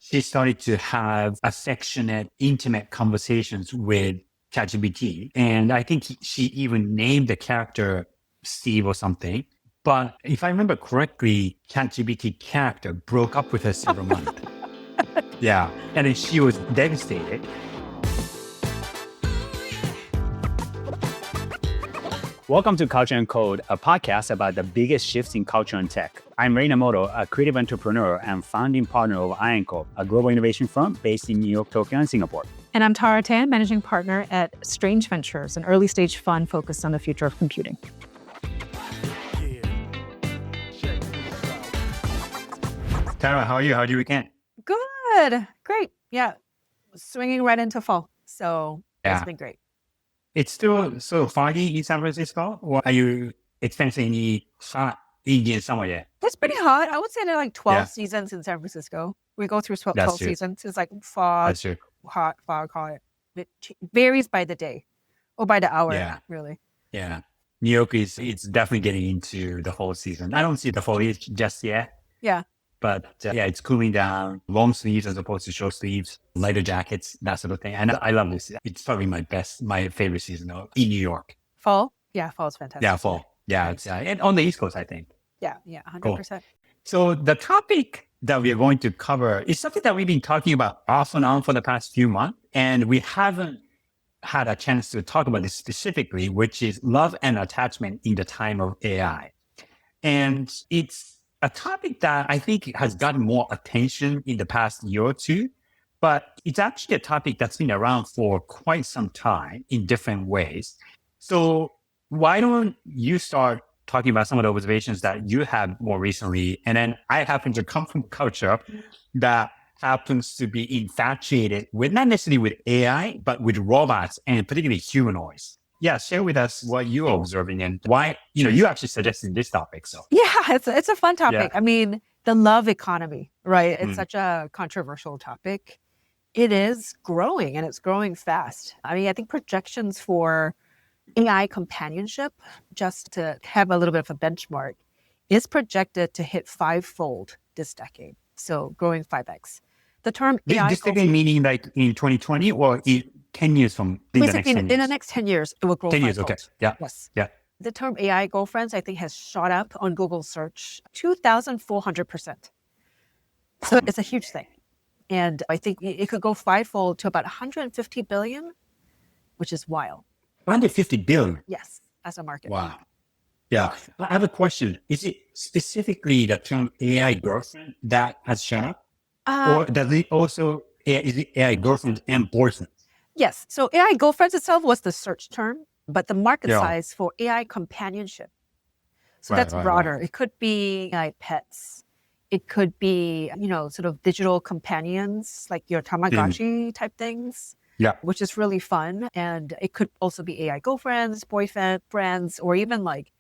she started to have affectionate, intimate conversations with ChatGPT. And I think she even named the character Steve or something. But if I remember correctly, ChatGPT character broke up with her several months. Yeah. And then she was devastated. Welcome to Culture and Code, a podcast about the biggest shifts in culture and tech. I'm Inamoto, a creative entrepreneur and founding partner of Ironco, a global innovation firm based in New York, Tokyo, and Singapore. And I'm Tara Tan, managing partner at Strange Ventures, an early stage fund focused on the future of computing. Tara, how are you? How's your weekend? Good. Great. Yeah. Swinging right into fall. So it's been great. It's still so foggy in San Francisco, or are you experiencing any hot Indian summer yet? It's pretty hot. I would say there are like 12 seasons in San Francisco. We go through 12 seasons. It's like fog, hot, fog, hot. It varies by the day or by the hour, really. Yeah. New York it's definitely getting into the fall season. I don't see the foliage just yet. Yeah. But it's cooling down, long sleeves as opposed to short sleeves, lighter jackets, that sort of thing. And I love this. It's probably my favorite season in New York. Fall? Yeah, fall is fantastic. Yeah, fall. Yeah, it's and on the East Coast, I think. Yeah, 100%. Cool. So the topic that we are going to cover is something that we've been talking about off and on for the past few months. And we haven't had a chance to talk about this specifically, which is love and attachment in the time of AI. And it's a topic that I think has gotten more attention in the past year or two, but it's actually a topic that's been around for quite some time in different ways. So why don't you start talking about some of the observations that you had more recently? And then I happen to come from a culture that happens to be infatuated with, not necessarily with AI, but with robots and particularly humanoids. Yeah, share with us what you're observing and why, you actually suggested this topic. So yeah, it's a fun topic. Yeah. I mean, the love economy, right? It's such a controversial topic. It is growing and it's growing fast. I mean, I think projections for AI companionship, just to have a little bit of a benchmark, is projected to hit 5-fold this decade. So growing 5x. The term AI... This decade meaning like in 2020 or 10 years from in the next 10 years, it will grow 10 years, 5-fold. okay. Yeah. Yes. Yeah. The term AI girlfriends, I think, has shot up on Google search 2,400%. So it's a huge thing. And I think it could go 5-fold to about 150 billion, which is wild. 150 billion? Yes, as a market. Wow. Yeah. I have a question. Is it specifically the term AI girlfriend that has shot up? Or does it also, is it AI girlfriend and boyfriend? Yes. So AI girlfriends itself was the search term, but the market size for AI companionship. So that's broader. Right. It could be AI pets. It could be, sort of digital companions, like your Tamagotchi type things. Yeah. Which is really fun. And it could also be AI girlfriends, boyfriend, friends, or even like,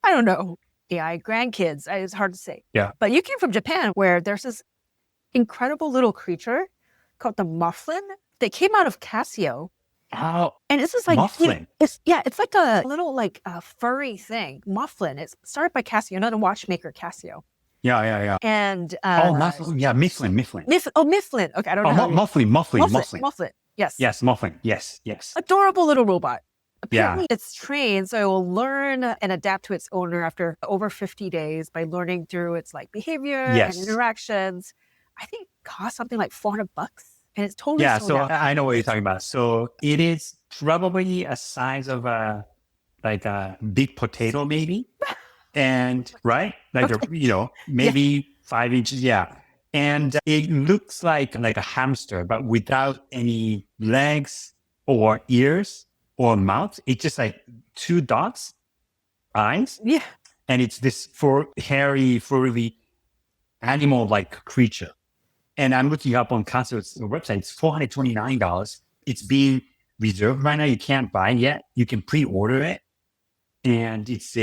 I don't know, AI grandkids. It's hard to say. Yeah. But you came from Japan where there's this incredible little creature called the mufflin. They came out of Casio. Oh, and this is like mufflin. It's like a little furry thing. Mufflin. It's started by Casio, not a watchmaker, Casio. Yeah. And Mifflin. Mifflin. Okay, I don't know. Mufflin. Yes. Yes, mufflin. Yes. Adorable little robot. Apparently it's trained, so it will learn and adapt to its owner after over 50 days by learning through its behavior and interactions. I think it costs something like $400. And it's totally so I know what you're talking about. So it is probably a size of a big potato, maybe, and right, maybe 5 inches. Yeah, and it looks like a hamster, but without any legs or ears or mouth. It's just like 2 dots, eyes. Yeah, and it's this hairy, furry, animal-like creature. And I'm looking up on Casio's website. It's $429. It's being reserved right now. You can't buy it yet. You can pre-order it. And it's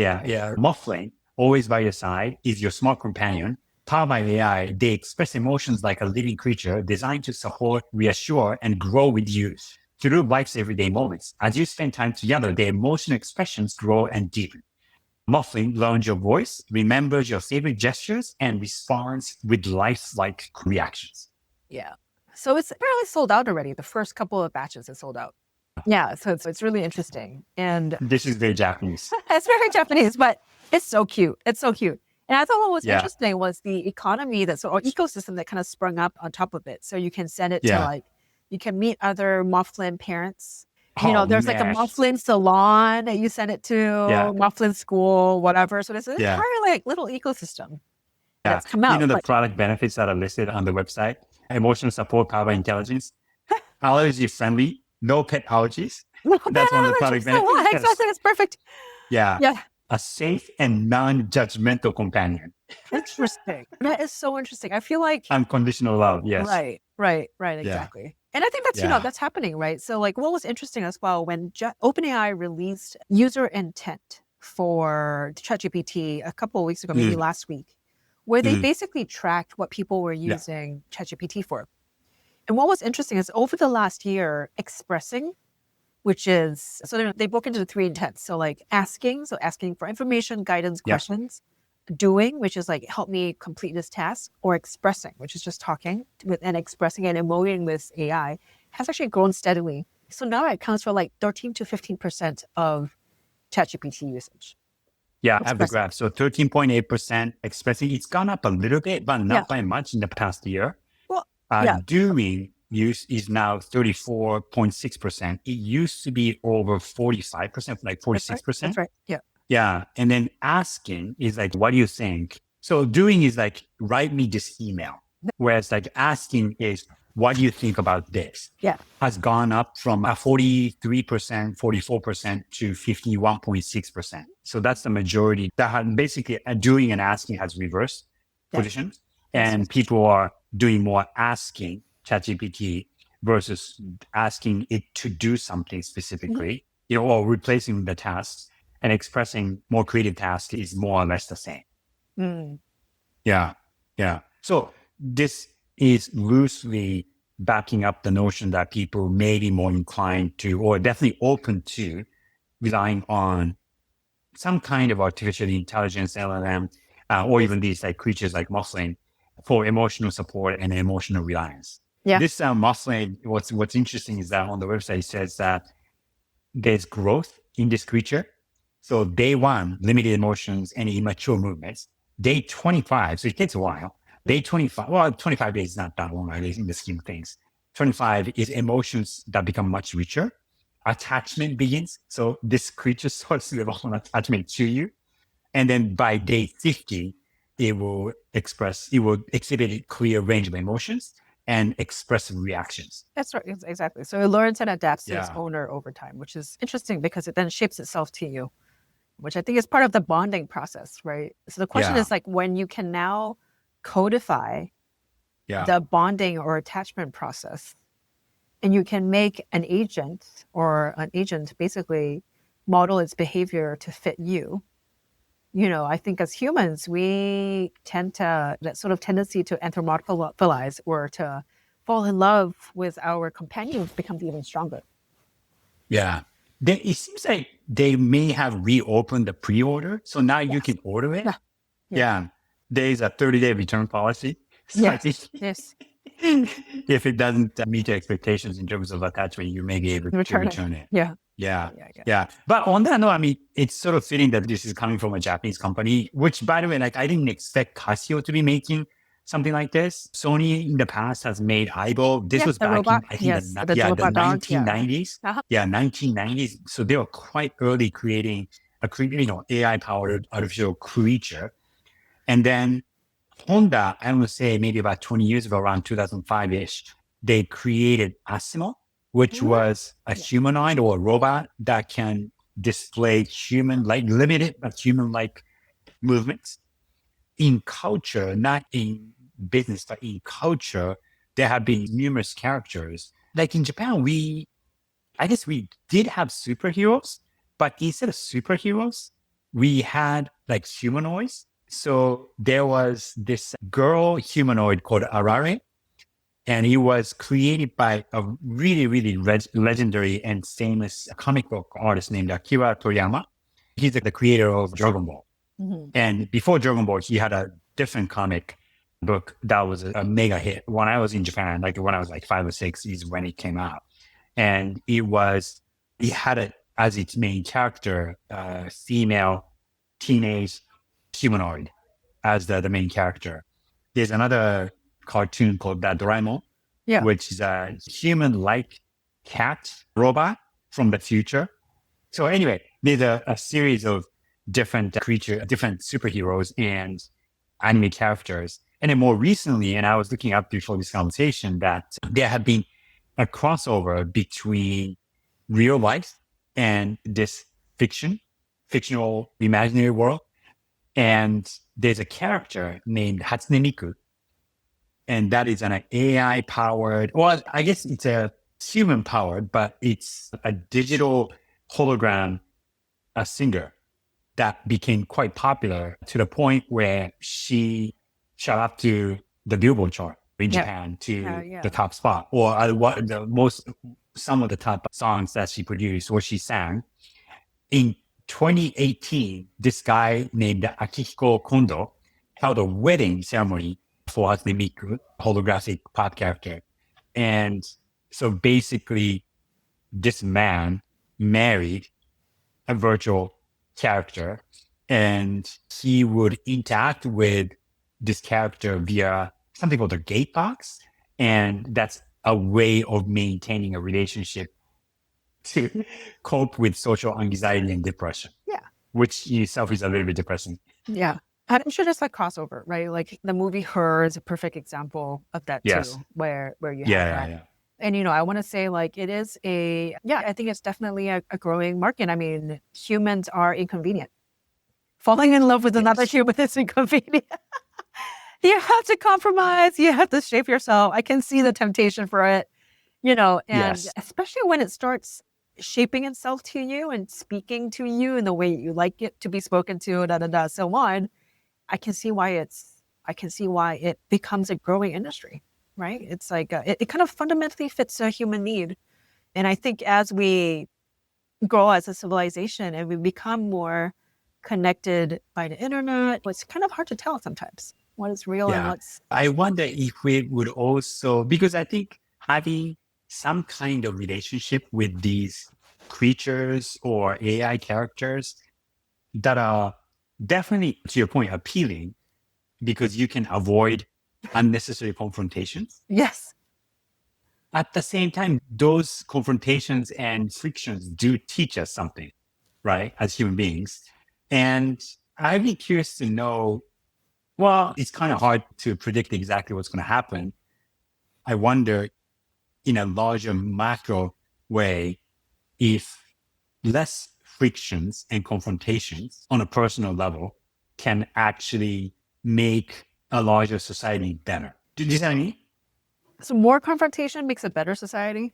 mufflin, always by your side, is your smart companion. Powered by AI, they express emotions like a living creature designed to support, reassure, and grow with you through life's everyday moments. As you spend time together, their emotional expressions grow and deepen. Mufflin learns your voice, remembers your favorite gestures, and responds with lifelike reactions. Yeah. So it's apparently sold out already. The first couple of batches is sold out. Yeah. So it's really interesting. And This is very Japanese. it's very Japanese, but it's so cute. It's so cute. And I thought what was Yeah. interesting was the economy or ecosystem that kind of sprung up on top of it. So you can send it to Yeah. you can meet other Mufflin parents. Oh, There's like a man. Mufflin salon that you send it to, Yeah. Mufflin school, whatever. So there's an Yeah. entire like little ecosystem Yeah. that's come out. The But product benefits that are listed on the website: emotional support powered by intelligence, allergy friendly, no pet allergies. That's one of the product benefits. exactly. It's perfect. Yeah. Yeah. A safe and non-judgmental companion. Interesting. That is so interesting. I feel like Unconditional love. Yes. Right, Yeah. exactly. And I think that's, Yeah. that's happening, right? So like what was interesting as well, when OpenAI released user intent for ChatGPT a couple of weeks ago, maybe last week, where they basically tracked what people were Yeah. using ChatGPT for. And what was interesting is over the last year, expressing, which is, so they broke into 3 intents. So like asking for information, guidance, Yeah. questions. Doing, which is like, help me complete this task, or expressing, which is just talking and expressing and emoting with AI, has actually grown steadily. So now it accounts for like 13 to 15% of ChatGPT usage. Yeah, I have the graph. So 13.8% expressing. It's gone up a little bit, but not by much in the past year. Well, Doing use is now 34.6%. It used to be over 45%, like 46%. That's right. Yeah. Yeah. And then asking is like, what do you think? So doing is like, write me this email. Whereas like asking is, what do you think about this? Yeah. Has gone up from 43%, 44% to 51.6%. So that's the majority. That had basically doing and asking has reversed positions. And people are doing more asking ChatGPT versus asking it to do something specifically, or replacing the tasks. And expressing more creative tasks is more or less the same. Yeah. Yeah. So this is loosely backing up the notion that people may be more inclined to, or definitely open to, relying on some kind of artificial intelligence, LLM, or even these like creatures like Mufflin for emotional support and emotional reliance. Yeah. This Mufflin, what's interesting is that on the website it says that there's growth in this creature. So day 1, limited emotions and immature movements. Day 25, so it takes a while. Day 25, well, 25 days is not that long, right, in the scheme of things. 25 is emotions that become much richer. Attachment begins. So this creature starts to develop an attachment to you. And then by day 50, it will exhibit a clear range of emotions and expressive reactions. That's right. Exactly. So it learns and adapts to its Yeah. owner over time, which is interesting because it then shapes itself to you, which I think is part of the bonding process, right? So the question Yeah. is like, when you can now codify Yeah. the bonding or attachment process, and you can make an agent basically model its behavior to fit you. I think as humans, we tend to, that sort of tendency to anthropomorphize or to fall in love with our companions becomes even stronger. Yeah. It seems like they may have reopened the pre-order. So now you can order it. Yeah. There's a 30-day return policy. So I think Yes. if it doesn't meet your expectations in terms of attachment, you may be able to return it. Yeah. Yeah. But on that note, I mean, it's sort of fitting that this is coming from a Japanese company, which, by the way, like I didn't expect Casio to be making something like this. Sony in the past has made Aibo. This was back robot. in, I think, the robot dog, 1990s. Uh-huh. Yeah, 1990s. So they were quite early creating AI-powered artificial creature. And then Honda, I would say maybe about 20 years ago, around 2005-ish, they created Asimo, which was a humanoid or a robot that can display limited but human-like movements. In culture, not in business, but in culture, there have been numerous characters. Like in Japan, I guess we did have superheroes, but instead of superheroes, we had like humanoids. So there was this girl humanoid called Arare, and he was created by a really, really legendary and famous comic book artist named Akira Toriyama. He's the creator of Dragon Ball. And before Dragon Ball, he had a different comic book that was a mega hit when I was in Japan, like when I was like 5 or 6 is when it came out. And it had it as its main character, female teenage humanoid as the main character. There's another cartoon called Doraemon, Yeah. which is a human-like cat robot from the future. So anyway, there's a series of different different superheroes and anime characters. And then more recently, and I was looking up before this conversation, that there have been a crossover between real life and this fictional imaginary world. And there's a character named Hatsune Miku, and that is an AI powered, well, I guess it's a human powered, but it's a digital hologram, a singer that became quite popular to the point where she shot up to the Billboard chart in Japan to the top spot, or some of the top songs that she produced or she sang. In 2018, this guy named Akihiko Kondo held a wedding ceremony for Hatsune Miku, holographic pop character. And so basically, this man married a virtual character, and he would interact with this character via something called a gate box. And that's a way of maintaining a relationship to cope with social anxiety and depression. Yeah. Which in itself is a little bit depressing. Yeah. I'm sure there's like crossover, right? Like the movie Her is a perfect example of that too, where you have that. Yeah. And, I want to say like it is I think it's definitely a growing market. I mean, humans are inconvenient. Falling in love with another human is inconvenient. You have to compromise. You have to shape yourself. I can see the temptation for it, and especially when it starts shaping itself to you and speaking to you in the way you like it to be spoken to, so on. I can see why it becomes a growing industry, right? It's like it kind of fundamentally fits a human need. And I think as we grow as a civilization and we become more connected by the internet, it's kind of hard to tell sometimes what is real and what's... I wonder if we would also, because I think having some kind of relationship with these creatures or AI characters that are definitely, to your point, appealing, because you can avoid unnecessary confrontations. Yes. At the same time, those confrontations and frictions do teach us something, right, as human beings. And I'd be curious to know, well, it's kind of hard to predict exactly what's going to happen. I wonder, in a larger macro way, if less frictions and confrontations on a personal level can actually make a larger society better. Do you see what I mean? So more confrontation makes a better society?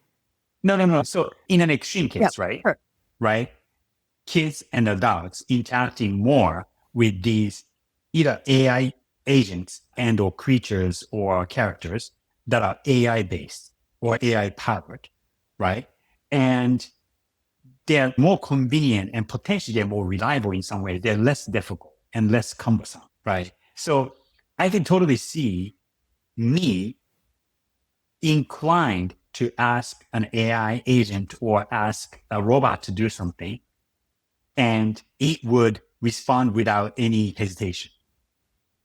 No. So in an extreme case, right? Sure. Right? Kids and adults interacting more with these either AI agents and or creatures or characters that are AI based or AI powered, right? And they're more convenient and potentially they're more reliable in some way. They're less difficult and less cumbersome, right? So I can totally see me inclined to ask an AI agent or ask a robot to do something, and it would respond without any hesitation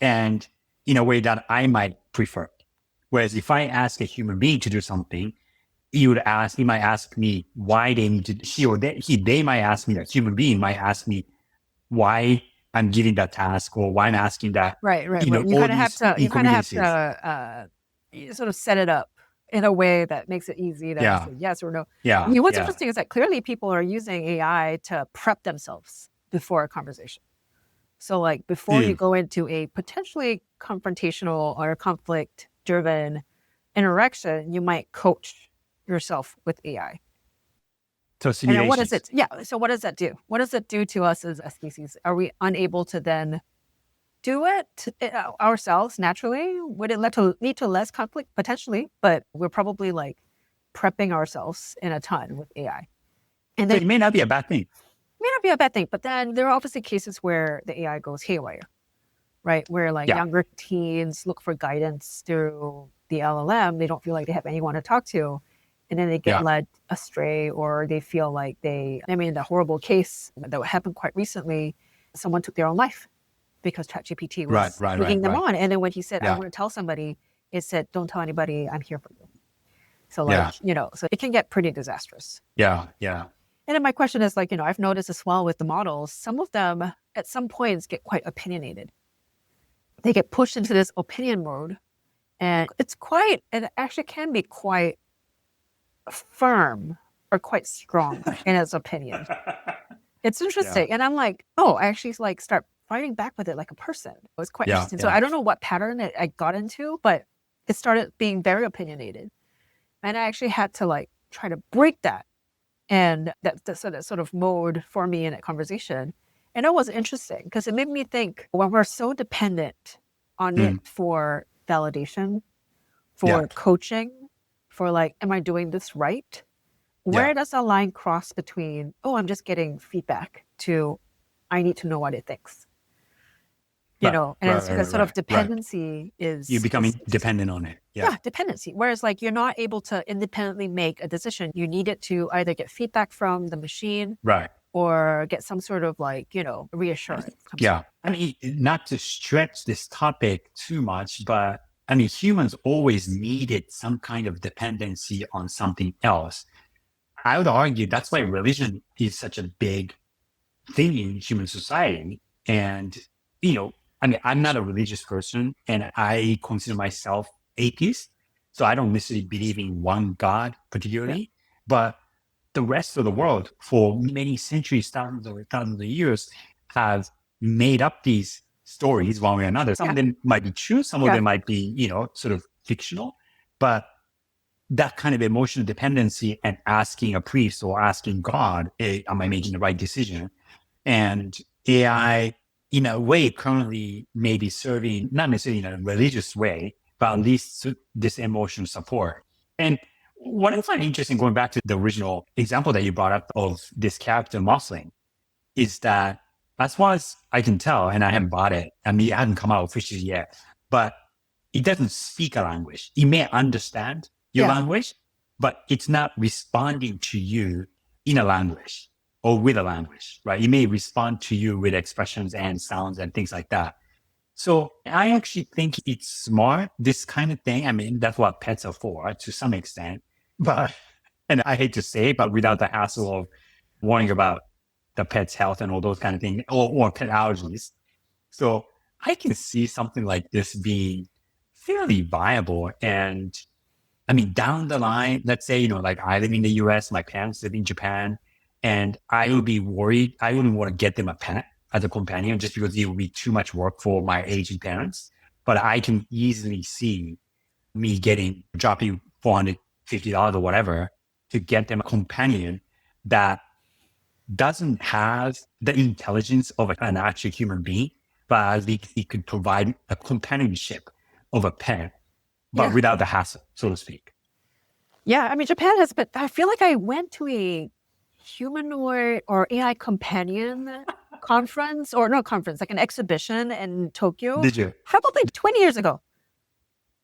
and in a way that I might prefer. Whereas if I ask a human being to do something, he might ask me why they need to, they might ask me, a human being might ask me why I'm giving that task or why I'm asking that. Right. You kind of have to sort of set it up in a way that makes it easy to say yes or no. Yeah. I mean, what's interesting is that clearly people are using AI to prep themselves before a conversation. So like before you go into a potentially confrontational or conflict-driven interaction, you might coach yourself with AI. So and what is it? Yeah. So what does that do? What does it do to us as a species? Are we unable to then do it ourselves naturally? Would it lead to less conflict? Potentially, but we're probably like prepping ourselves in a ton with AI. And then it may not be a bad thing. May not be a bad thing, but then there are obviously cases where the AI goes haywire. right? Where like Yeah. younger teens look for guidance through the LLM, they don't feel like they have anyone to talk to. And then they get Yeah. led astray, or they feel like the horrible case that happened quite recently, someone took their own life because ChatGPT Right. was Right. leading Right. them Right. on. And then when he said, I Yeah. want to tell somebody, it said, don't tell anybody, I'm here for you. So Yeah. so it can get pretty disastrous. Yeah. Yeah. And then my question is like, I've noticed as well with the models, some of them at some points get quite opinionated. They get pushed into this opinion mode, and it actually can be quite firm or quite strong in its opinion. It's Yeah. interesting. And I'm like, oh, I actually like start fighting back with it like a person. It was quite Yeah. interesting. So Yeah. I don't know what pattern I got into, but it started being very opinionated. And I actually had to like try to break that. And that sort of mode for me in that conversation. And it was interesting because it made me think, when we're so dependent on it Mm. for validation, Yeah. for coaching, for like, am I doing this right? Yeah. Where does the line cross between, oh, I'm just getting feedback, to I need to know what it thinks? Right. And Right. it's Right. because Right. sort of Right. Right. dependency You're is becoming dependent on it. Yeah. yeah, dependency. Whereas like you're not able to independently make a decision. You need it to either get feedback from the machine Right. or get some sort of like, reassurance. Yeah. I mean, not to stretch this topic too much, but I mean, humans always needed some kind of dependency on something else. I would argue that's why religion is such a big thing in human society. And, you know, I mean, I'm not a religious person and I consider myself atheist. So I don't necessarily believe in one God Yeah. particularly, but the rest of the world for many centuries, thousands of years have made up these stories one way or another. Some of them might be true. Some of them might be, sort of fictional, but that kind of emotional dependency and asking a priest or asking God, hey, am I making the right decision? And AI, in a way, currently maybe serving, not necessarily in a religious way, but at least this emotional support. And what I find interesting, going back to the original example that you brought up of this character Mossling, is that as far as I can tell, and I haven't bought it, I mean, it hasn't come out officially yet, but it doesn't speak a language. It may understand your language, but it's not responding to you in a language or with a language, right? It may respond to you with expressions and sounds and things like that. So I actually think it's smart, this kind of thing. I mean, that's what pets are for to some extent, but, and I hate to say it, but without the hassle of worrying about the pet's health and all those kind of things, or pet allergies. So I can see something like this being fairly viable. And I mean, down the line, let's say, like I live in the US, my parents live in Japan, and I would be worried. I wouldn't want to get them a pet as a companion just because it would be too much work for my aging parents. But I can easily see me dropping $450 or whatever to get them a companion that doesn't have the intelligence of an actual human being, but at least it could provide a companionship of a pet, but without the hassle, so to speak. Yeah, I mean, Japan has been, I feel like I went to a humanoid or AI companion conference, or not conference, like an exhibition in Tokyo. Did you? Probably 20 years ago.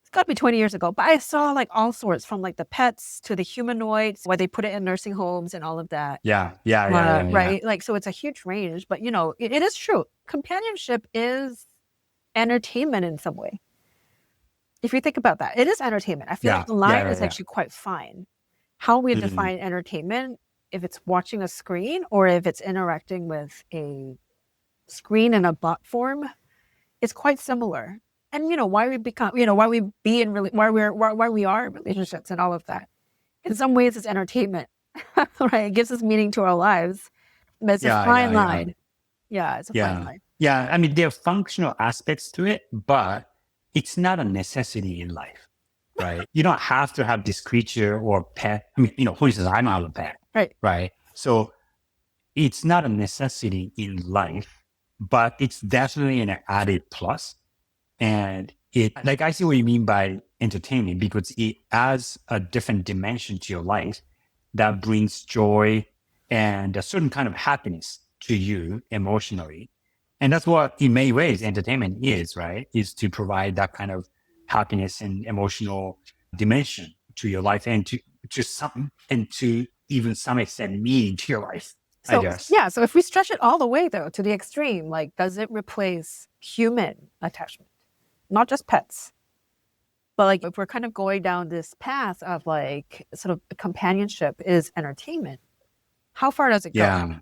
It's got to be 20 years ago. But I saw like all sorts, from like the pets to the humanoids, where they put it in nursing homes and all of that. Yeah. Right. Like, so it's a huge range, but it is true. Companionship is entertainment in some way. If you think about that, it is entertainment. I feel like the line is actually quite fine. How we define entertainment, if it's watching a screen or if it's interacting with a screen in a bot form, it's quite similar. And why we become, why we be in really, why we are in relationships and all of that. In some ways, it's entertainment, right? It gives us meaning to our lives, but it's a fine line. Yeah, it's a fine line. Yeah, I mean, there are functional aspects to it, but it's not a necessity in life, right? You don't have to have this creature or pet. I mean, for instance, I don't have a pet, right? So it's not a necessity in life, but it's definitely an added plus. And like, I see what you mean by entertainment, because it adds a different dimension to your life that brings joy and a certain kind of happiness to you emotionally. And that's what, in many ways, entertainment is, right? Is to provide that kind of happiness and emotional dimension to your life and to some, and to even some extent meaning to your life, I So guess. yeah, so if we stretch it all the way though to the extreme, like does it replace human attachment? Not just pets. But like if we're kind of going down this path of like sort of companionship is entertainment, how far does it go? Yeah.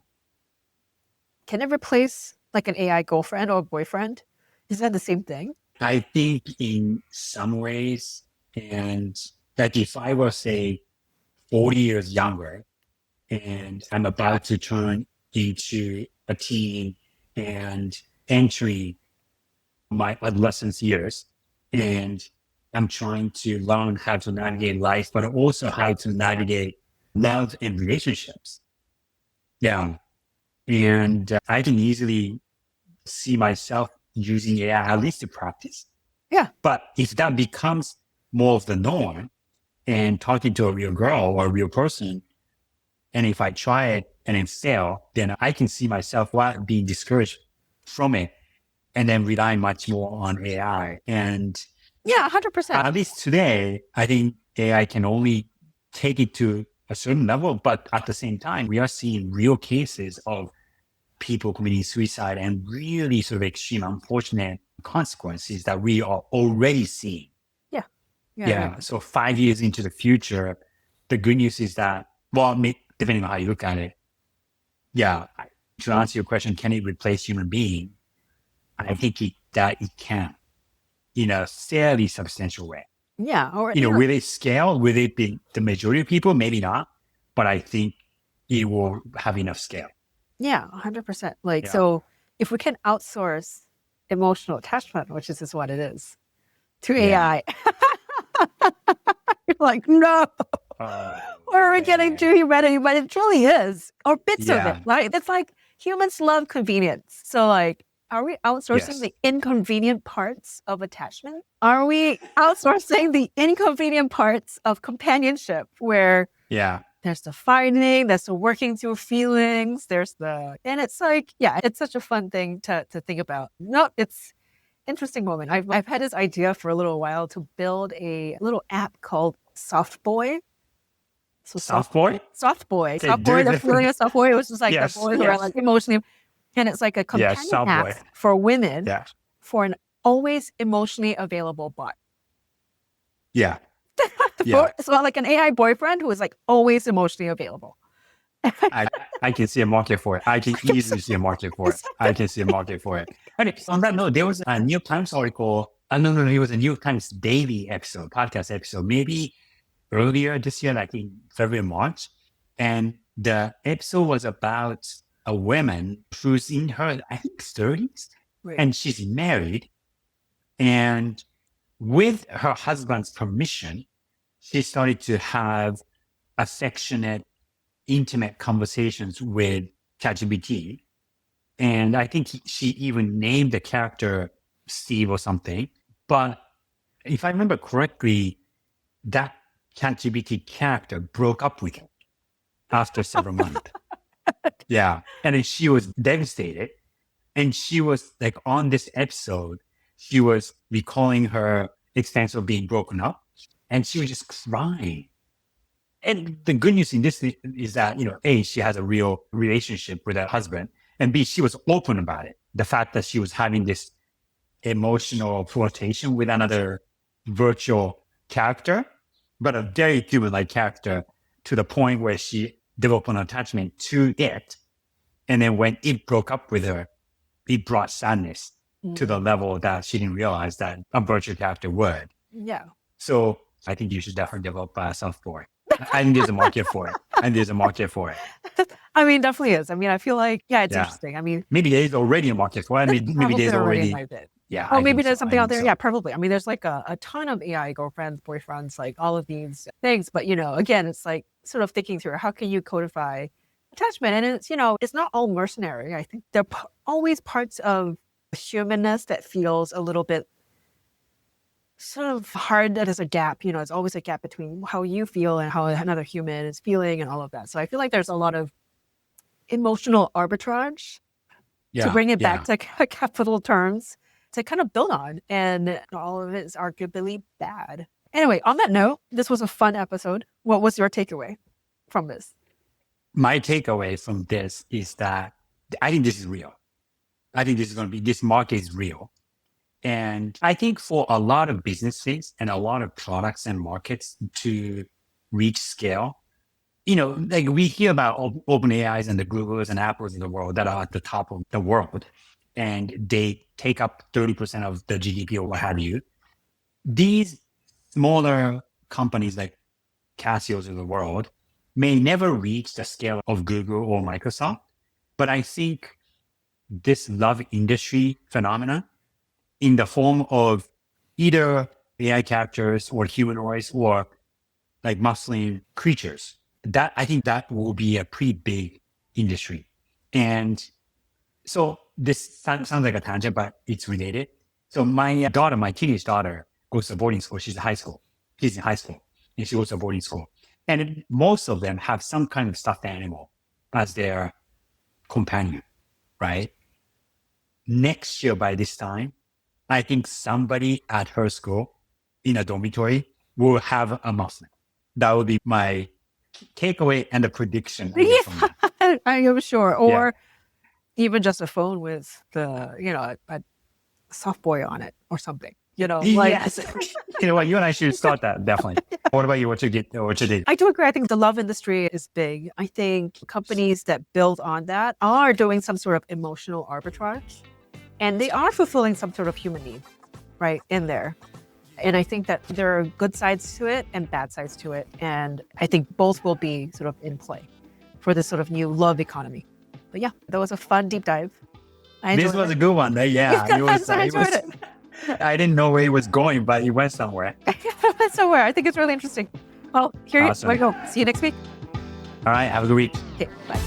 Can it replace like an AI girlfriend or boyfriend? Is that the same thing? I think in some ways, and that if I were, say, 40 years younger and I'm about to turn into a teen and entering my adolescence years, and I'm trying to learn how to navigate life, but also how to navigate love and relationships. Yeah. And I can easily see myself using AI at least to practice. Yeah. But if that becomes more of the norm and talking to a real girl or a real person, and if I try it and it fail, then I can see myself being discouraged from it and then relying much more on AI. And Yeah, 100%. at least today, I think AI can only take it to a certain level, but at the same time, we are seeing real cases of people committing suicide and really sort of extreme, unfortunate consequences that we are already seeing. Yeah. Yeah. So 5 years into the future, the good news is that, well, depending on how you look at it, yeah, to answer your question, can it replace human being? I think that it can in a fairly substantial way. Yeah. Or Will it scale? Will it be the majority of people? Maybe not, but I think it will have enough scale. yeah, 100%. Like, Yeah. so if we can outsource emotional attachment, which is what it is, to Yeah. AI, you're like, no, we're getting to humanity, but it truly is, or bits of it, Yeah. right? It's like humans love convenience. So like, are we outsourcing Yes. the inconvenient parts of attachment? Are we outsourcing the inconvenient parts of companionship where Yeah. there's the fighting, there's the working through feelings, and it's like, yeah, it's such a fun thing to think about. No, it's interesting moment. I've had this idea for a little while to build a little app called Soft Boy. So Soft boy? Soft Boy. Okay, Soft Boy, the dude. feeling of Soft Boy, it was just like the Yes. boys who are like emotionally, and it's like a Yes. companion Soft app boy. for women Yeah. for an always emotionally available bot. Yeah. Yeah. So like an AI boyfriend who is like always emotionally available. I can see a market for it. I can easily see a market for it. I can see a market for it. And on that note, there was a New York Times article. No, it was a New York Times daily episode, podcast episode, maybe earlier this year, like in February, March. And the episode was about a woman who's in her, I think, 30s, Right. and she's married. And with her husband's permission, she started to have affectionate, intimate conversations with ChatGPT. And I think she even named the character Steve or something. But if I remember correctly, that ChatGPT character broke up with him after several months. Yeah. And then she was devastated. And she was like on this episode, she was recalling her experience of being broken up. And she was just crying. And the good news in this is that, A, she has a real relationship with her husband. And B, she was open about it. The fact that she was having this emotional flirtation with another virtual character, but a very human-like character, to the point where she developed an attachment to it. And then when it broke up with her, it brought sadness to the level that she didn't realize that a virtual character would. Yeah. So I think you should definitely develop self-boy. I think there's a market for it. I mean, definitely is. I mean, I feel like, yeah, it's interesting. I mean, maybe there is already a market for it. I mean, maybe probably there's already. might be. Yeah. Oh, maybe there's something out there. Yeah, probably. I mean, there's like a ton of AI girlfriends, boyfriends, like all of these things. But, again, it's like sort of thinking through how can you codify attachment? And it's, it's not all mercenary. I think there are always parts of humanness that feels a little bit sort of hard. That is a gap, it's always a gap between how you feel and how another human is feeling and all of that. So I feel like there's a lot of emotional arbitrage to bring it back to capital terms to kind of build on. And all of it is arguably bad. Anyway, on that note, this was a fun episode. What was your takeaway from this? My takeaway from this is that I think this is real. I think this market is real. And I think for a lot of businesses and a lot of products and markets to reach scale, like we hear about open AIs and the Googles and Apples in the world that are at the top of the world, and they take up 30% of the GDP or what have you. These smaller companies like Casios of the world may never reach the scale of Google or Microsoft, but I think this love industry phenomenon in the form of either AI characters or humanoids or like muscling creatures, that I think that will be a pretty big industry. And so this sounds like a tangent, but it's related. So my teenage daughter, goes to boarding school. She's in high school. And she goes to boarding school. And most of them have some kind of stuffed animal as their companion, right? Next year by this time, I think somebody at her school in a dormitory will have a muffin. That would be my takeaway and the prediction. I am sure. Or even just a phone with a soft boy on it or something. Yes. You know what? You and I should start that, definitely. What about you? What you did? I do agree. I think the love industry is big. I think companies that build on that are doing some sort of emotional arbitrage. And they are fulfilling some sort of human need, right, in there. And I think that there are good sides to it and bad sides to it. And I think both will be sort of in play for this sort of new love economy. But yeah, that was a fun deep dive. This was a good one. Yeah, I enjoyed it. I didn't know where it was going, but it went somewhere. It went somewhere. I think it's really interesting. Well, here Awesome. we go. See you next week. All right, have a good week. Okay, bye.